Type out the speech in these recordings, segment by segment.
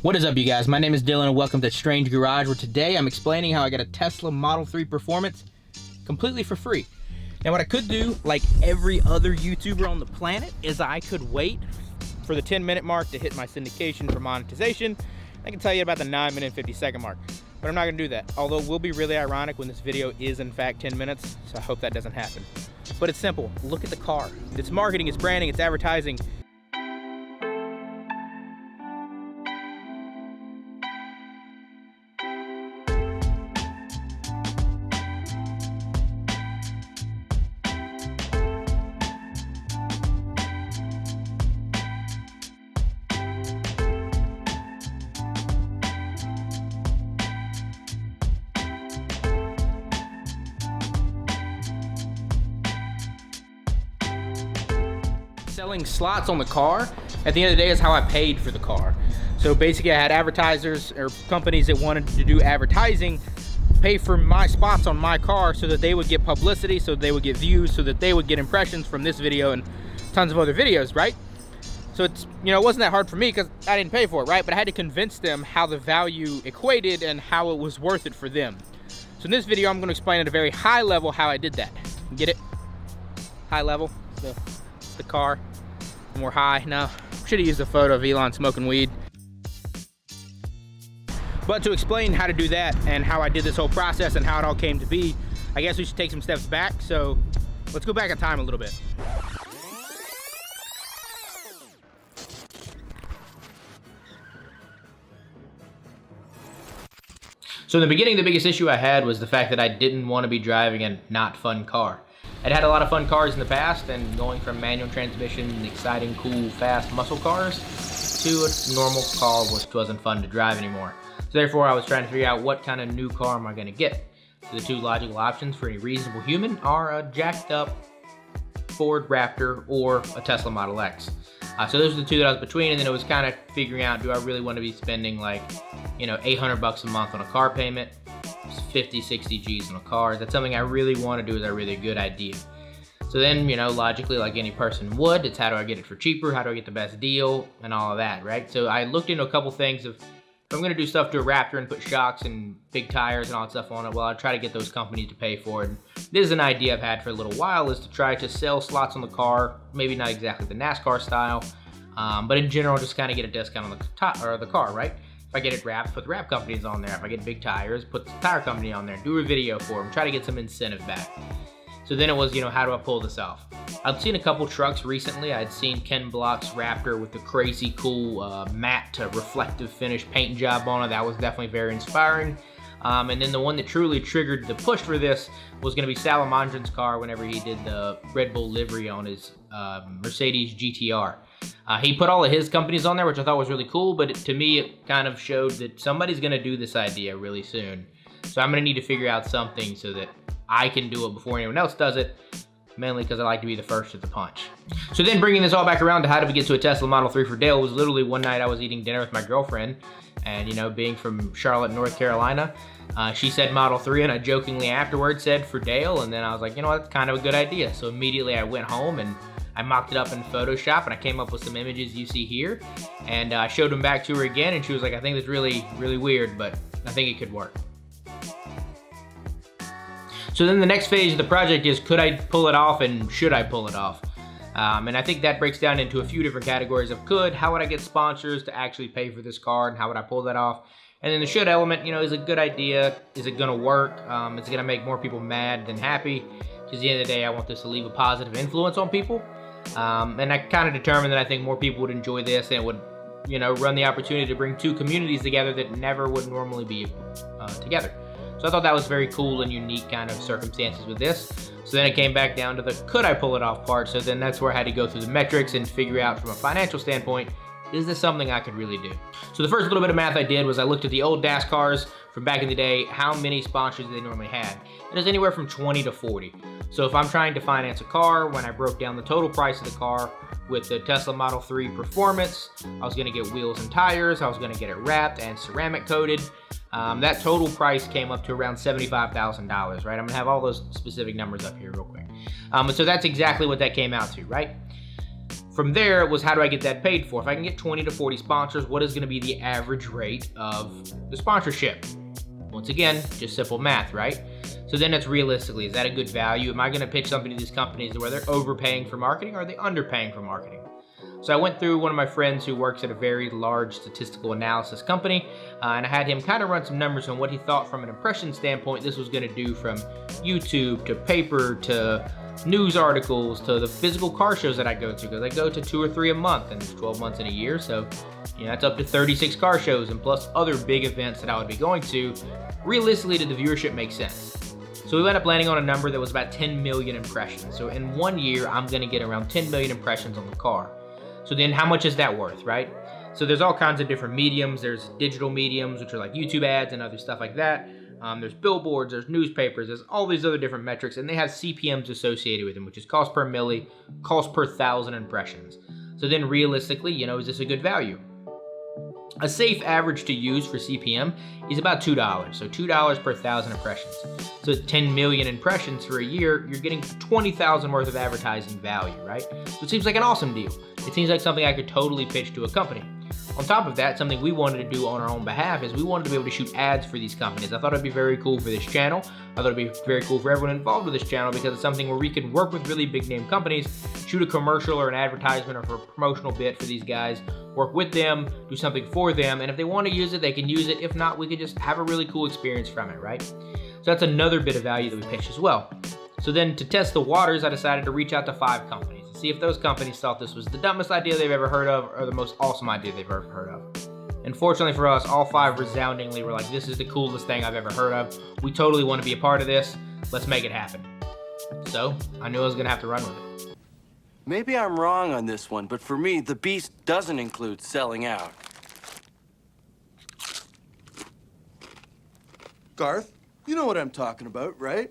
What is up, you guys? My name is Dylan and welcome to Strange Garage, where today I'm explaining how I got a Tesla Model 3 Performance completely for free. Now what I could do, like every other YouTuber on the planet, is I could wait for the 10-minute mark to hit my syndication for monetization. I can tell you about the 9-minute and 50-second mark, but I'm not gonna do that. Although it will be really ironic when this video is in fact 10 minutes, so I hope that doesn't happen. But it's simple, look at the car. It's marketing, it's branding, it's advertising. Selling slots on the car, at the end of the day, is how I paid for the car. So basically I had advertisers or companies that wanted to do advertising pay for my spots on my car so that they would get publicity, so they would get views, so that they would get impressions from this video and tons of other videos, right? So it's, you know, it wasn't that hard for me because I didn't pay for it, right? But I had to convince them how the value equated and how it was worth it for them. So in this video, I'm going to explain at a very high level how I did that. Get it? High level, the car. And we're high. Now, should have used a photo of Elon smoking weed. But to explain how to do that and how I did this whole process and how it all came to be, I guess we should take some steps back. So let's go back in time a little bit. So in the beginning, the biggest issue I had was the fact that I didn't want to be driving a not fun car. I'd had a lot of fun cars in the past, and going from manual transmission, exciting, cool, fast muscle cars to a normal car which wasn't fun to drive anymore. So therefore, I was trying to figure out what kind of new car am I going to get. So the two logical options for any reasonable human are a jacked up Ford Raptor or a Tesla Model X. So those are the two that I was between, and then it was kind of figuring out, do I really want to be spending like, you know, $800 a month on a car payment? 50, 60 G's on a car. That's something I really want to do. Is a really good idea. So then, you know, logically, like any person would, it's how do I get it for cheaper? How do I get the best deal? And all of that, right? So I looked into a couple things of, if I'm going to do stuff to a Raptor and put shocks and big tires and all that stuff on it, well, I'll try to get those companies to pay for it. And this is an idea I've had for a little while, is to try to sell slots on the car, maybe not exactly the NASCAR style, but in general, just kind of get a discount on the top or the car, right? If I get it wrapped, put the wrap companies on there. If I get big tires, put the tire company on there. Do a video for them. Try to get some incentive back. So then it was, you know, how do I pull this off? I've seen a couple trucks recently. I'd seen Ken Block's Raptor with the crazy cool matte to reflective finish paint job on it. That was definitely very inspiring. And then the one that truly triggered the push for this was going to be Salamandrin's car whenever he did the Red Bull livery on his Mercedes GTR. He put all of his companies on there, which I thought was really cool, but to me, it kind of showed that somebody's going to do this idea really soon. So I'm going to need to figure out something so that I can do it before anyone else does it, mainly because I like to be the first at the punch. So then bringing this all back around to how do we get to a Tesla Model 3 for Dale was literally one night I was eating dinner with my girlfriend, and you know, being from Charlotte, North Carolina, she said Model 3, and I jokingly afterwards said for Dale, and then I was like, you know what, that's kind of a good idea. So immediately I went home and I mocked it up in Photoshop, and I came up with some images you see here, and I showed them back to her again, and she was like, I think that's really, really weird, but I think it could work. So then the next phase of the project is, could I pull it off, and should I pull it off? And I think that breaks down into a few different categories of could, how would I get sponsors to actually pay for this car, and how would I pull that off? And then the should element, you know, is a good idea, is it gonna work? Is it gonna make more people mad than happy? Because at the end of the day, I want this to leave a positive influence on people. And I kind of determined that I think more people would enjoy this, and it would, you know, run the opportunity to bring two communities together that never would normally be together. So I thought that was very cool and unique kind of circumstances with this. So then it came back down to the could I pull it off part. So then that's where I had to go through the metrics and figure out from a financial standpoint, is this something I could really do? So the first little bit of math I did was I looked at the old DAS cars from back in the day, how many sponsors they normally had. And it was anywhere from 20 to 40. So if I'm trying to finance a car, when I broke down the total price of the car with the Tesla Model 3 Performance, I was gonna get wheels and tires, I was gonna get it wrapped and ceramic coated. That total price came up to around $75,000, right? I'm gonna have all those specific numbers up here real quick. So that's exactly what that came out to, right? From there was, how do I get that paid for? If I can get 20 to 40 sponsors, what is gonna be the average rate of the sponsorship? Once again, just simple math, right? So then it's realistically, is that a good value? Am I gonna pitch something to these companies where they're overpaying for marketing, or are they underpaying for marketing? So I went through one of my friends who works at a very large statistical analysis company, and I had him kind of run some numbers on what he thought from an impression standpoint this was gonna do, from YouTube to paper to news articles to the physical car shows that I go to, because I go to 2 or 3 a month, and 12 months in a year, so that's up to 36 car shows, and plus other big events that I would be going to. Realistically, did the viewership make sense? So we ended up landing on a number that was about 10 million impressions. So in 1 year, I'm gonna get around 10 million impressions on the car. So then how much is that worth, right? So there's all kinds of different mediums. There's digital mediums, which are like YouTube ads and other stuff like that. There's billboards, there's newspapers, there's all these other different metrics, and they have CPMs associated with them, which is cost per milli, cost per 1,000 impressions. So then realistically, is this a good value? A safe average to use for CPM is about $2. So $2 per 1,000 impressions. So 10 million impressions for a year, you're getting 20,000 worth of advertising value, right? So it seems like an awesome deal. It seems like something I could totally pitch to a company. On top of that, something we wanted to do on our own behalf is we wanted to be able to shoot ads for these companies. I thought it'd be very cool for this channel. I thought it'd be very cool for everyone involved with this channel, because it's something where we could work with really big name companies, shoot a commercial or an advertisement or for a promotional bit for these guys, work with them, do something for them, and if they want to use it, they can use it. If not, we could just have a really cool experience from it, right? So that's another bit of value that we pitched as well. So then to test the waters, I decided to reach out to 5 companies and see if those companies thought this was the dumbest idea they've ever heard of or the most awesome idea they've ever heard of. And fortunately for us, all 5 resoundingly were like, this is the coolest thing I've ever heard of. We totally want to be a part of this. Let's make it happen. So I knew I was gonna have to run with it. Maybe I'm wrong on this one, but for me, the beast doesn't include selling out. Garth, you know what I'm talking about, right?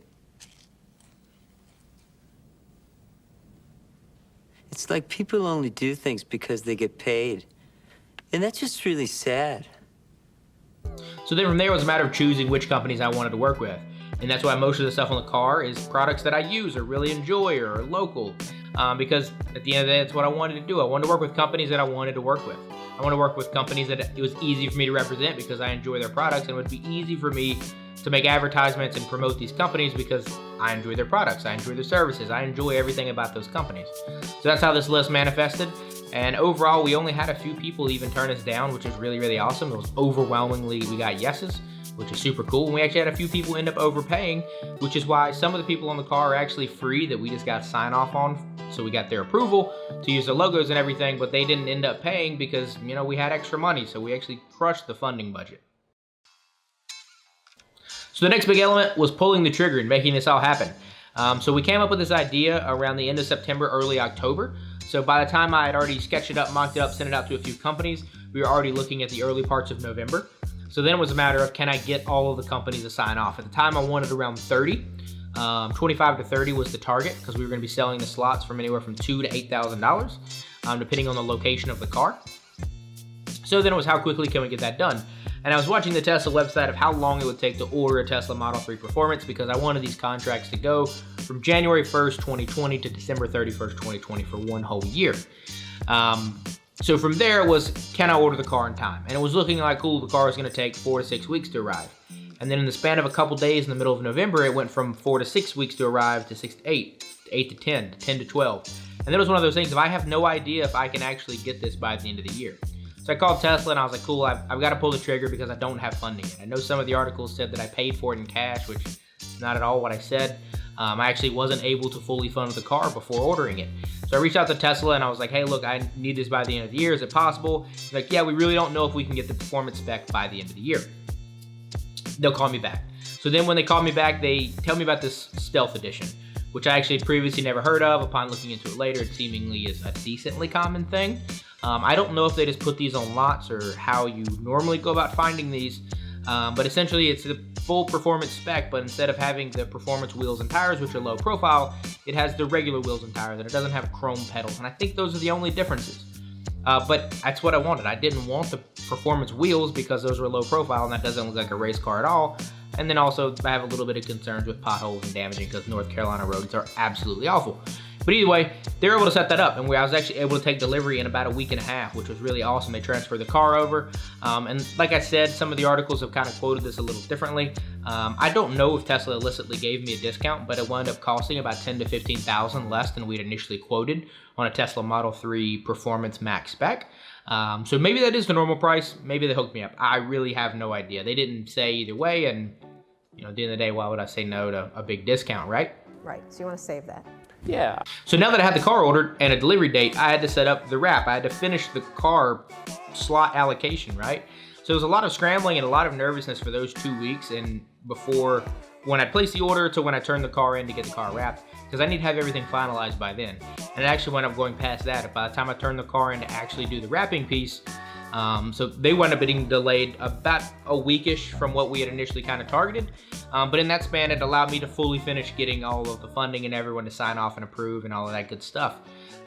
It's like people only do things because they get paid. And that's just really sad. So then from there, it was a matter of choosing which companies I wanted to work with. And that's why most of the stuff on the car is products that I use or really enjoy or are local. Because at the end of the day, that's what I wanted to do. I wanted to work with companies that I wanted to work with. I want to work with companies that it was easy for me to represent because I enjoy their products, and it would be easy for me to make advertisements and promote these companies because I enjoy their products, I enjoy their services, I enjoy everything about those companies. So that's how this list manifested. And overall, we only had a few people even turn us down, which is really, really awesome. It was overwhelmingly, we got yeses, which is super cool. And we actually had a few people end up overpaying, which is why some of the people on the car are actually free that we just got sign off on. So we got their approval to use the logos and everything, but they didn't end up paying because, we had extra money. So we actually crushed the funding budget. So the next big element was pulling the trigger and making this all happen. So we came up with this idea around the end of September, early October. So by the time I had already sketched it up, mocked it up, sent it out to a few companies, we were already looking at the early parts of November. So then it was a matter of, can I get all of the companies to sign off? At the time, I wanted around 30. 25 to 30 was the target because we were going to be selling the slots from anywhere from $2,000 to $8,000, depending on the location of the car. So then it was, how quickly can we get that done? And I was watching the Tesla website of how long it would take to order a Tesla Model 3 Performance, because I wanted these contracts to go from January 1st, 2020 to December 31st, 2020 for 1 whole year. So from there was, can I order the car in time? And it was looking like, cool, the car was gonna take 4 to 6 weeks to arrive. And then in the span of a couple days in the middle of November, it went from 4 to 6 weeks to arrive to 6 to 8, 8 to 10, 10 to 12. And that was one of those things, if I have no idea if I can actually get this by the end of the year. So I called Tesla and I was like, cool, I've got to pull the trigger because I don't have funding yet. I know some of the articles said that I paid for it in cash, which is not at all what I said. I actually wasn't able to fully fund the car before ordering it. So I reached out to Tesla and I was like, hey, look, I need this by the end of the year. Is it possible? He's like, yeah, we really don't know if we can get the performance spec by the end of the year. They'll call me back. So then when they call me back, they tell me about this Stealth Edition, which I actually previously never heard of. Upon looking into it later, it seemingly is a decently common thing. I don't know if they just put these on lots or how you normally go about finding these, but essentially it's the full performance spec, but instead of having the performance wheels and tires, which are low profile, it has the regular wheels and tires, and it doesn't have chrome pedals, and I think those are the only differences. But that's what I wanted. I didn't want the performance wheels because those were low profile, and that doesn't look like a race car at all. And then also, I have a little bit of concerns with potholes and damaging because North Carolina roads are absolutely awful. But either way, they were able to set that up, and I was actually able to take delivery in about a week and a half, which was really awesome. They transferred the car over, and like I said, some of the articles have kind of quoted this a little differently. I don't know if Tesla illicitly gave me a discount, but it wound up costing about $10,000 to $15,000 less than we'd initially quoted on a Tesla Model 3 Performance Max spec. So maybe that is the normal price. Maybe they hooked me up. I really have no idea. They didn't say either way, and you know, at the end of the day, why would I say no to a big discount, right? Right, so you want to save that. Yeah. So now that I had the car ordered and a delivery date, I had to set up the wrap. I had to finish the car slot allocation, right? So there was a lot of scrambling and a lot of nervousness for those 2 weeks, and before when I placed the order to when I turned the car in to get the car wrapped, because I need to have everything finalized by then. And it actually wound up going past that. By the time I turned the car in to actually do the wrapping piece, so they wound up getting delayed about a weekish from what we had initially kind of targeted. But in that span, it allowed me to fully finish getting all of the funding and everyone to sign off and approve and all of that good stuff.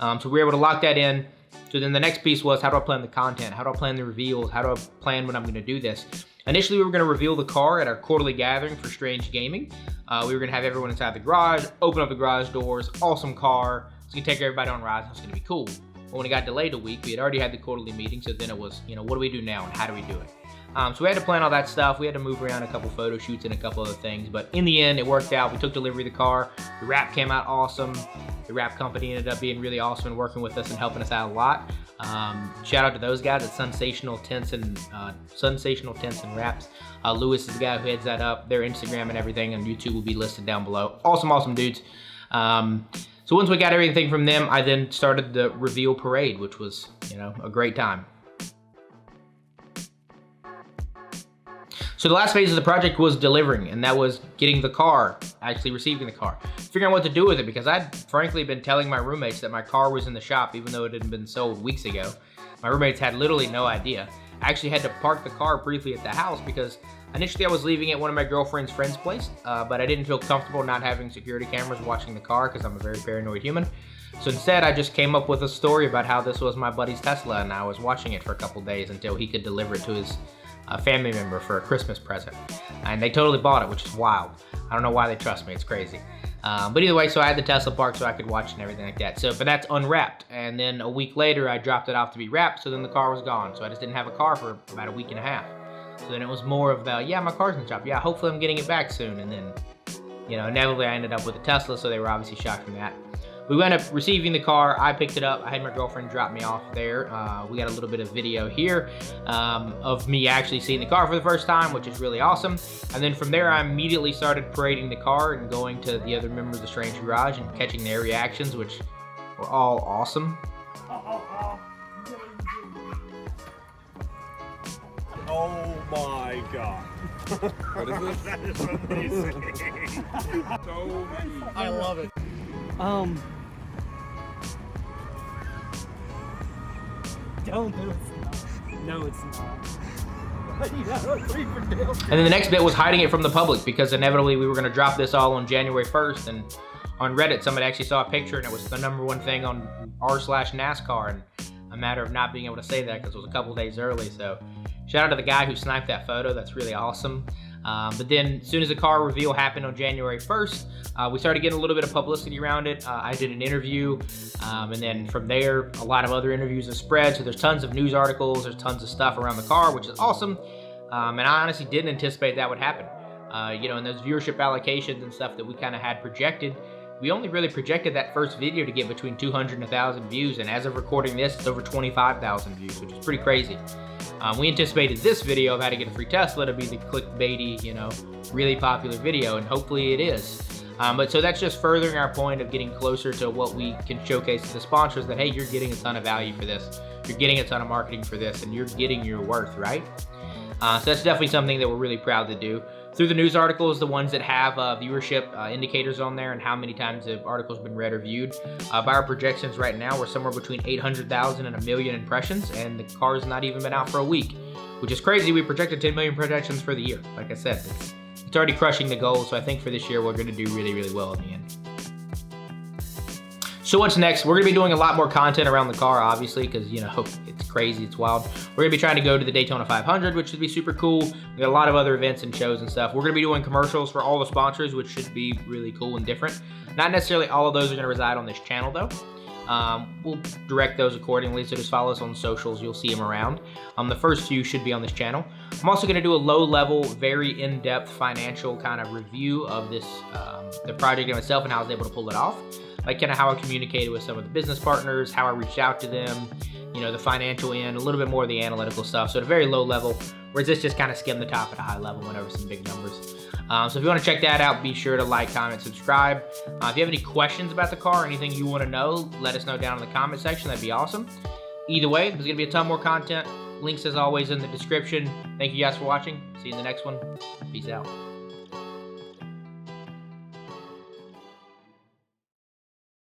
So we were able to lock that in. So then the next piece was, how do I plan the content? How do I plan the reveals? How do I plan when I'm gonna do this? Initially, we were gonna reveal the car at our quarterly gathering for Strange Gaming. We were gonna have everyone inside the garage, open up the garage doors, awesome car. It's gonna take everybody on rides, it's gonna be cool. But when it got delayed a week, we had already had the quarterly meeting, so then it was, you know, what do we do now and how do we do it? So we had to plan all that stuff. We had to move around a couple photo shoots and a couple other things, but in the end, it worked out. We took delivery of the car. The wrap came out awesome. The wrap company ended up being really awesome and working with us and helping us out a lot. Shout out to those guys at Sensational Tints and Wraps. Lewis is the guy who heads that up. Their Instagram and everything on YouTube will be listed down below. Awesome dudes. So once we got everything from them, I then started the reveal parade, which was, you know, a great time. So the last phase of the project was delivering, and that was getting the car, actually receiving the car. Figuring out what to do with it, because I'd frankly been telling my roommates that my car was in the shop, even though it had been sold weeks ago. My roommates had literally no idea. I actually had to park the car briefly at the house because initially I was leaving it at one of my girlfriend's friend's place, but I didn't feel comfortable not having security cameras watching the car because I'm a very paranoid human. So instead, I just came up with a story about how this was my buddy's Tesla, and I was watching it for a couple days until he could deliver it to his family member for a Christmas present. And they totally bought it, which is wild. I don't know why they trust me, it's crazy. But either way, so I had the Tesla parked so I could watch and everything like that. So, but that's unwrapped. And then a week later, I dropped it off to be wrapped, so then the car was gone. So I just didn't have a car for about a week and a half. So then it was more of the, yeah, my car's in the shop. Yeah, hopefully I'm getting it back soon. And then, you know, inevitably I ended up with a Tesla, so they were obviously shocked from that. We wound up receiving the car. I picked it up. I had my girlfriend drop me off there. We got a little bit of video here of me actually seeing the car for the first time, which is really awesome. And then from there, I immediately started parading the car and going to the other members of the Strange Garage and catching their reactions, which were all awesome. Oh my god. What is this? That is amazing. So I love it. Don't do it. No, it's not. And then the next bit was hiding it from the public, because inevitably we were going to drop this all on January 1st, and on Reddit somebody actually saw a picture and it was the #1 thing on r/NASCAR, and a matter of not being able to say that because it was a couple days early. So shout out to the guy who sniped that photo. That's really awesome. But then as soon as the car reveal happened on January 1st, we started getting a little bit of publicity around it. I did an interview, and then from there, a lot of other interviews have spread. So there's tons of news articles, there's tons of stuff around the car, which is awesome. And I honestly didn't anticipate that would happen. You know, in those viewership allocations and stuff that we kind of had projected, we only really projected that first video to get between 200 and 1,000 views. And as of recording this, it's over 25,000 views, which is pretty crazy. We anticipated this video of how to get a free Tesla to be the clickbaity, you know, really popular video, and hopefully it is. But so that's just furthering our point of getting closer to what we can showcase to the sponsors, that, hey, you're getting a ton of value for this, you're getting a ton of marketing for this, and you're getting your worth, right? So that's definitely something that we're really proud to do. Through the news articles, the ones that have viewership indicators on there and how many times the article's been read or viewed, by our projections right now, we're somewhere between 800,000 and 1 million impressions, and the car's not even been out for a week, which is crazy. We projected 10 million projections for the year. Like I said, it's already crushing the goal, so I think for this year, we're gonna do really, really well in the end. So what's next? We're gonna be doing a lot more content around the car, obviously, because, you know, it's crazy, it's wild. We're gonna be trying to go to the Daytona 500, which should be super cool. We got a lot of other events and shows and stuff. We're gonna be doing commercials for all the sponsors, which should be really cool and different. Not necessarily all of those are gonna reside on this channel though. We'll direct those accordingly, so just follow us on socials, you'll see them around. The first few should be on this channel. I'm also gonna do a low-level, very in-depth financial kind of review of this, the project in itself and how I was able to pull it off. Like kind of how I communicated with some of the business partners, how I reached out to them, you know, the financial end, a little bit more of the analytical stuff. So at a very low level, whereas this just kind of skimmed the top at a high level, went over some big numbers. So if you want to check that out, be sure to like, comment, subscribe. If you have any questions about the car or anything you want to know, let us know down in the comment section. That'd be awesome. Either way, there's going to be a ton more content. Links, as always, in the description. Thank you guys for watching. See you in the next one. Peace out.